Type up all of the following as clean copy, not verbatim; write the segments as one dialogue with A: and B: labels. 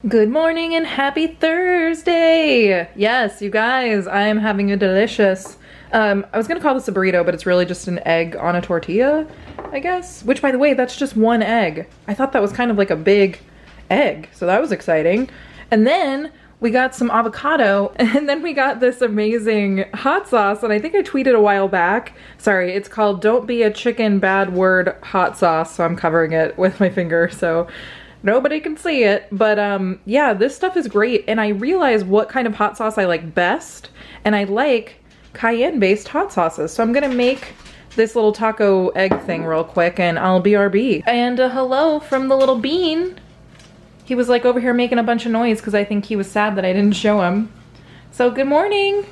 A: Good morning and happy Thursday! Yes, you guys, I am having a delicious, I was gonna call this a burrito, but it's really just an egg on a tortilla, I guess. Which, by the way, that's just one egg. I thought that was kind of like a big egg, so that was exciting. And then we got some avocado, and then we got this amazing hot sauce, and I think I tweeted a while back. Sorry, it's called Don't Be a Chicken Bad Word Hot Sauce, so I'm covering it with my finger, so nobody can see it. But yeah, this stuff is great, and I realize what kind of hot sauce I like best, and I like cayenne-based hot sauces. So I'm gonna make this little taco egg thing real quick, and I'll BRB. And hello from the little bean. He was like over here making a bunch of noise because I think he was sad that I didn't show him. So good morning.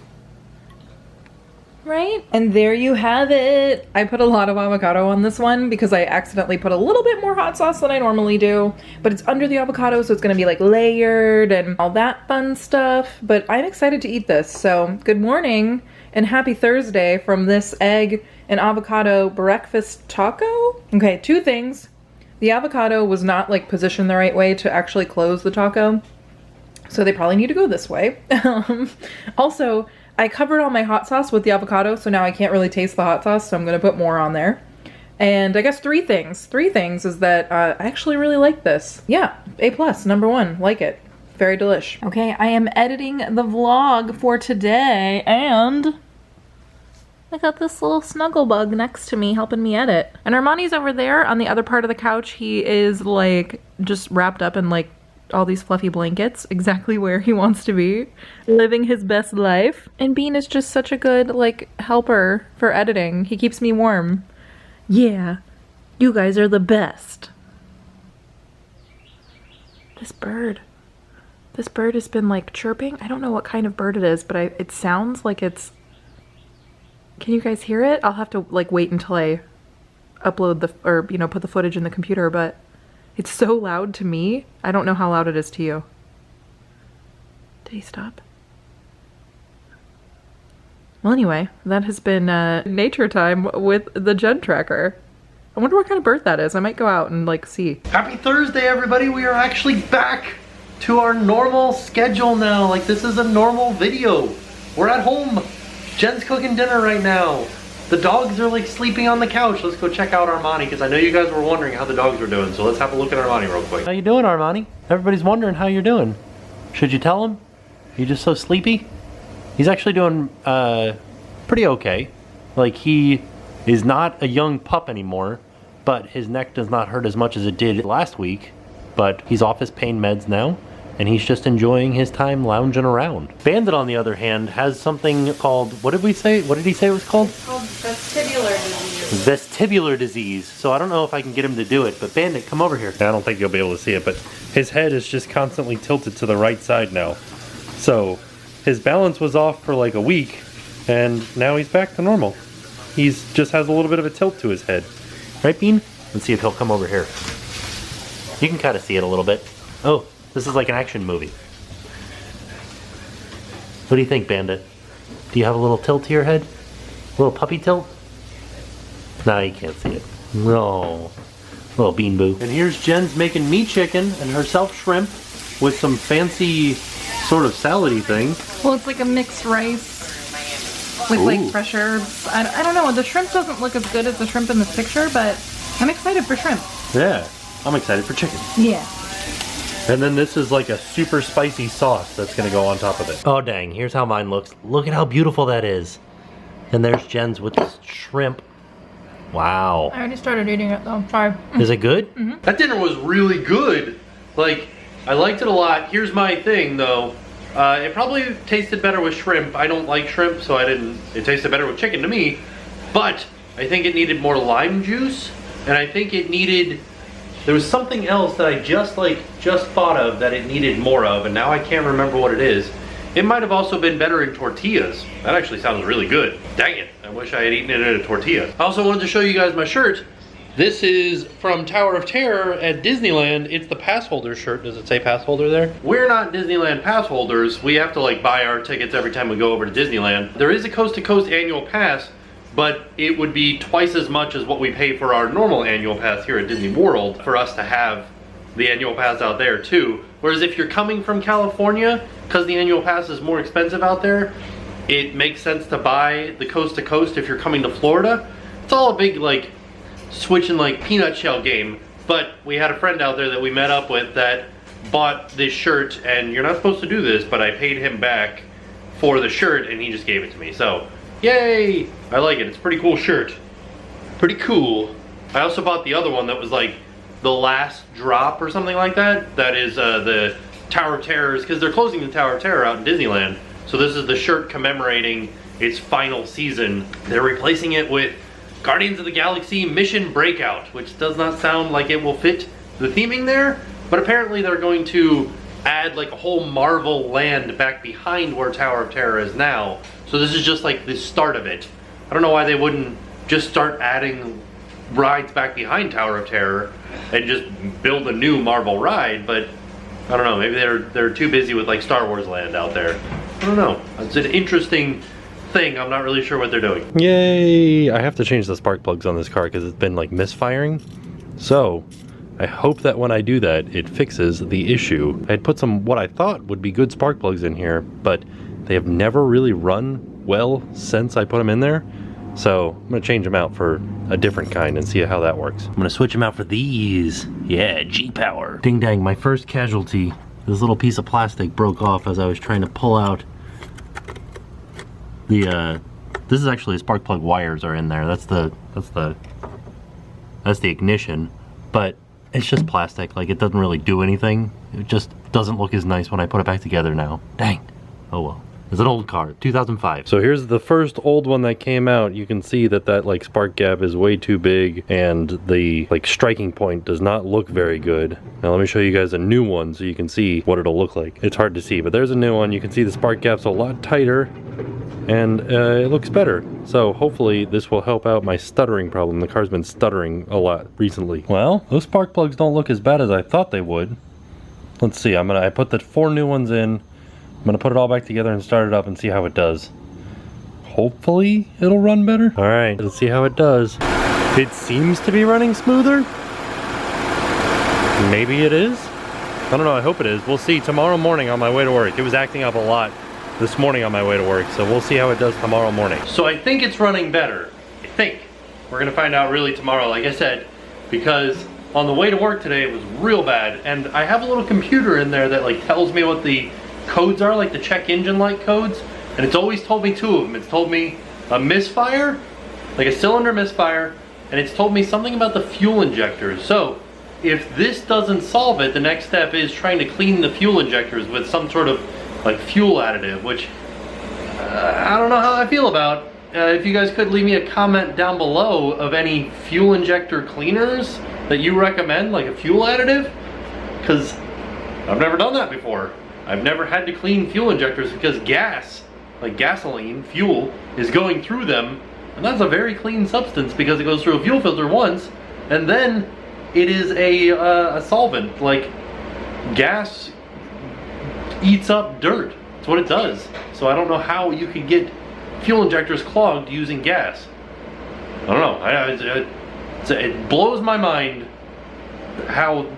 A: Right? And there you have it. I put a lot of avocado on this one because I accidentally put a little bit more hot sauce than I normally do, but it's under the avocado, so it's gonna be like layered and all that fun stuff. But I'm excited to eat this. So good morning and happy Thursday from this egg and avocado breakfast taco. Okay, two things. The avocado was not like positioned the right way to actually close the taco, so they probably need to go this way. Also, I covered all my hot sauce with the avocado, so now I can't really taste the hot sauce, so I'm gonna put more on there. And I guess three things. Three things is that I actually really like this. Yeah, A+, number one, like it. Very delish. Okay, I am editing the vlog for today, and I got this little snuggle bug next to me helping me edit. And Armani's over there on the other part of the couch. He is like just wrapped up in like all these fluffy blankets, exactly where he wants to be, living his best life. And Bean is just such a good like helper for editing. He keeps me warm. Yeah, you guys are the best. This bird has been like chirping. I don't know what kind of bird it is, but it sounds like it's... Can you guys hear it? I'll have to like wait until I upload the, or you know, put the footage in the computer, but it's so loud to me. I don't know how loud it is to you. Did he stop? Well, anyway, that has been nature time with the TheTimTracker. I wonder what kind of bird that is. I might go out and like see.
B: Happy Thursday, everybody. We are actually back to our normal schedule now. Like, this is a normal video. We're at home. Jen's cooking dinner right now. The dogs are like sleeping on the couch. Let's go check out Armani, because I know you guys were wondering how the dogs were doing. So let's have a look at Armani real quick. How you doing, Armani? Everybody's wondering how you're doing. Should you tell him? You're just so sleepy? He's actually doing pretty okay. Like, he is not a young pup anymore, but his neck does not hurt as much as it did last week. But he's off his pain meds now, and he's just enjoying his time lounging around. Bandit, on the other hand, has something called, what did we say? What did he say it was called?
A: It's called vestibular disease.
B: Vestibular disease. So I don't know if I can get him to do it, but Bandit, come over here. I don't think you'll be able to see it, but his head is just constantly tilted to the right side now. So his balance was off for like a week, and now he's back to normal. He's just has a little bit of a tilt to his head. Right, Bean? Let's see if he'll come over here. You can kind of see it a little bit. Oh. This is like an action movie. What do you think, Bandit? Do you have a little tilt to your head? A little puppy tilt? No, you can't see it. No. Little bean boo. And here's Jen's making me chicken and herself shrimp with some fancy sort of salady thing.
A: Well, it's like a mixed rice with like fresh herbs. I don't know, the shrimp doesn't look as good as the shrimp in this picture, but I'm excited for shrimp.
B: Yeah, I'm excited for chicken.
A: Yeah.
B: And then this is like a super spicy sauce that's gonna go on top of it. Oh dang, here's how mine looks. Look at how beautiful that is. And there's Jen's with this shrimp. Wow.
A: I already started eating it though, sorry.
B: Is it good? Mm-hmm. That dinner was really good. Like, I liked it a lot. Here's my thing though. It probably tasted better with shrimp. I don't like shrimp, so it tasted better with chicken to me. But I think it needed more lime juice, and I think it needed... There was something else that I just thought of that it needed more of, and now I can't remember what it is. It might have also been better in tortillas. That actually sounds really good. Dang it, I wish I had eaten it in a tortilla. I also wanted to show you guys my shirt. This is from Tower of Terror at Disneyland. It's the pass holder shirt. Does it say pass holder there? We're not Disneyland pass holders. We have to like buy our tickets every time we go over to Disneyland. There is a coast-to-coast annual pass, but it would be twice as much as what we pay for our normal annual pass here at Disney World for us to have the annual pass out there too. Whereas if you're coming from California, because the annual pass is more expensive out there, it makes sense to buy the coast to coast if you're coming to Florida. It's all a big like switching like peanut shell game. But we had a friend out there that we met up with that bought this shirt, and you're not supposed to do this, but I paid him back for the shirt and he just gave it to me. So, yay! I like it. It's a pretty cool shirt. Pretty cool. I also bought the other one that was like the last drop or something like that. That is the Tower of Terrors, because they're closing the Tower of Terror out in Disneyland. So this is the shirt commemorating its final season. They're replacing it with Guardians of the Galaxy Mission Breakout, which does not sound like it will fit the theming there, but apparently they're going to add like a whole Marvel land back behind where Tower of Terror is now. So this is just like the start of it. I don't know why they wouldn't just start adding rides back behind Tower of Terror and just build a new Marvel ride, but I don't know, maybe they're too busy with like Star Wars land out there. I don't know. It's an interesting thing. I'm not really sure what they're doing.
C: Yay! I have to change the spark plugs on this car because it's been like misfiring. So I hope that when I do that, it fixes the issue. I had put some what I thought would be good spark plugs in here, but they have never really run well since I put them in there. So I'm gonna change them out for a different kind and see how that works. I'm gonna switch them out for these. Yeah, G-Power. Ding dang, my first casualty. This little piece of plastic broke off as I was trying to pull out the, this is actually spark plug wires are in there. That's the ignition, but it's just plastic. Like, it doesn't really do anything. It just doesn't look as nice when I put it back together now. Dang. Oh well. It's an old car, 2005. So here's the first old one that came out. You can see that like spark gap is way too big and the like striking point does not look very good. Now let me show you guys a new one so you can see what it'll look like. It's hard to see, but there's a new one. You can see the spark gap's a lot tighter and it looks better. So hopefully this will help out my stuttering problem. The car's been stuttering a lot recently. Well, those spark plugs don't look as bad as I thought they would. Let's see, I put the 4 new ones in. I'm gonna put it all back together and start it up and see how it does. Hopefully it'll run better. All right, let's see how it does. It seems to be running smoother. Maybe it is. I don't know, I hope it is. We'll see tomorrow morning on my way to work. It was acting up a lot this morning on my way to work, so we'll see how it does tomorrow morning.
B: So I think it's running better. I think. We're gonna find out really tomorrow, like I said, because on the way to work today it was real bad, and I have a little computer in there that like tells me what the codes are, like the check engine light codes, and it's always told me 2 of them. It's told me a misfire, like a cylinder misfire, and it's told me something about the fuel injectors. So if this doesn't solve it, the next step is trying to clean the fuel injectors with some sort of like fuel additive, which I don't know how I feel about. If you guys could leave me a comment down below of any fuel injector cleaners that you recommend, like a fuel additive, because I've never done that before. I've never had to clean fuel injectors because gas, like gasoline, fuel, is going through them, and that's a very clean substance because it goes through a fuel filter once, and then it is a solvent. Like, gas eats up dirt. That's what it does. So I don't know how you could get fuel injectors clogged using gas. I don't know. It blows my mind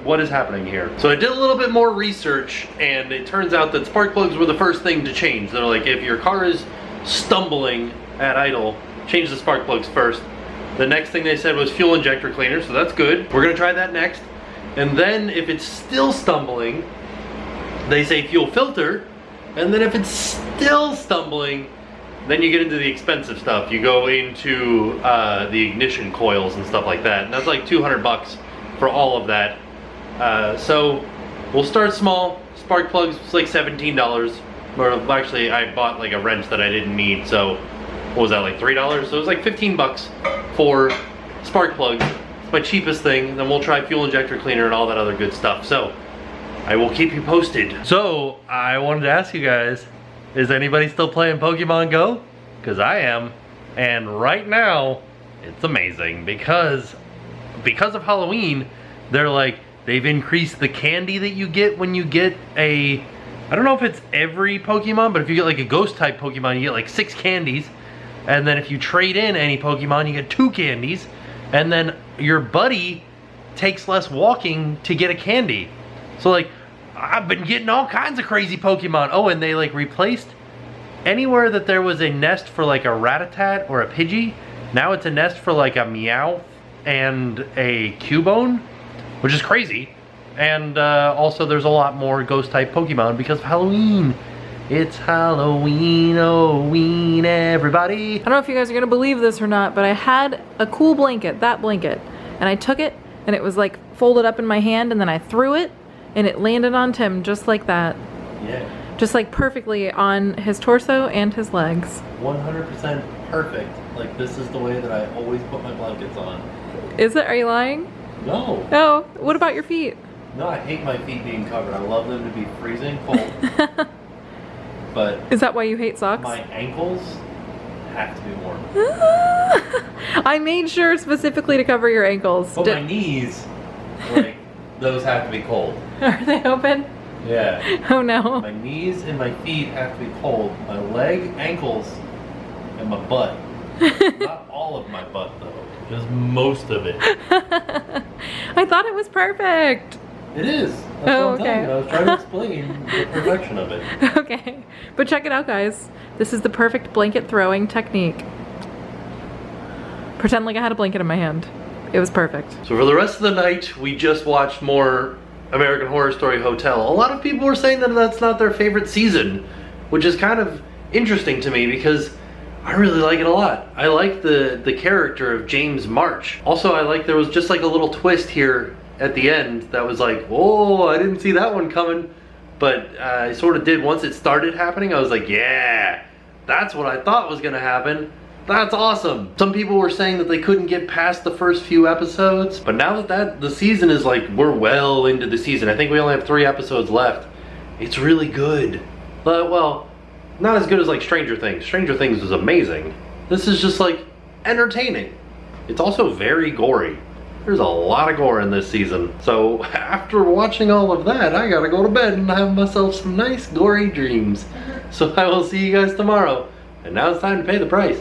B: what is happening here. So I did a little bit more research, and it turns out that spark plugs were the first thing to change. They're like, if your car is stumbling at idle, change the spark plugs first. The next thing they said was fuel injector cleaner, so that's good. We're gonna try that next. And then if it's still stumbling, they say fuel filter. And then if it's still stumbling, then you get into the expensive stuff. You go into the ignition coils and stuff like that. And that's like 200 bucks for all of that. So we'll start small. Spark plugs was like $17. Or actually I bought like a wrench that I didn't need, so what was that, like $3? So it was like 15 bucks for spark plugs. It's my cheapest thing. Then we'll try fuel injector cleaner and all that other good stuff. So I will keep you posted. So I wanted to ask you guys, is anybody still playing Pokemon Go? Because I am. And right now it's amazing because of Halloween, they've increased the candy that you get when you get I don't know if it's every Pokemon, but if you get like a ghost type Pokemon, you get like 6 candies. And then if you trade in any Pokemon, you get 2 candies. And then your buddy takes less walking to get a candy. So like, I've been getting all kinds of crazy Pokemon. Oh, and they like replaced anywhere that there was a nest for like a Rattata or a Pidgey, now it's a nest for like a Meowth and a Cubone, which is crazy. And also there's a lot more ghost type Pokemon because of Halloween. It's Halloween, everybody.
A: I don't know if you guys are gonna believe this or not, but I had a cool blanket, that blanket, and I took it and it was like folded up in my hand, and then I threw it and it landed on Tim just like that.
C: Yeah.
A: Just like perfectly on his torso and his legs.
C: 100% perfect. Like, this is the way that I always put my blankets on.
A: Is it? Are you lying?
C: No.
A: Oh, what about your feet?
C: No, I hate my feet being covered. I love them to be freezing cold. But
A: is that why you hate socks?
C: my ankles have to be warm.
A: I made sure specifically to cover your ankles.
C: But my knees, like, those have to be cold.
A: Are they open?
C: Yeah.
A: Oh no.
C: My knees and my feet have to be cold. My leg, ankles, and my butt. Not all of my butt though, just most of it.
A: I thought it was perfect.
C: It is. That's
A: Oh,
C: what I'm telling you. I was trying to explain the perfection of it.
A: Okay, but check it out, guys. This is the perfect blanket throwing technique. Pretend like I had a blanket in my hand. It was perfect.
B: So for the rest of the night, we just watched more American Horror Story Hotel. A lot of people were saying that that's not their favorite season, which is kind of interesting to me because I really like it a lot. I like the character of James March. Also, I like there was just like a little twist here at the end that was like, whoa, I didn't see that one coming. But I sort of did once it started happening. I was like, yeah, that's what I thought was gonna happen. That's awesome. Some people were saying that they couldn't get past the first few episodes, but now that the season is like, we're well into the season. I think we only have 3 episodes left. It's really good. But, well, not as good as like Stranger Things. Stranger Things was amazing. This is just like entertaining. It's also very gory. There's a lot of gore in this season. So after watching all of that, I gotta go to bed and have myself some nice gory dreams. So I will see you guys tomorrow. And now it's time to pay the price.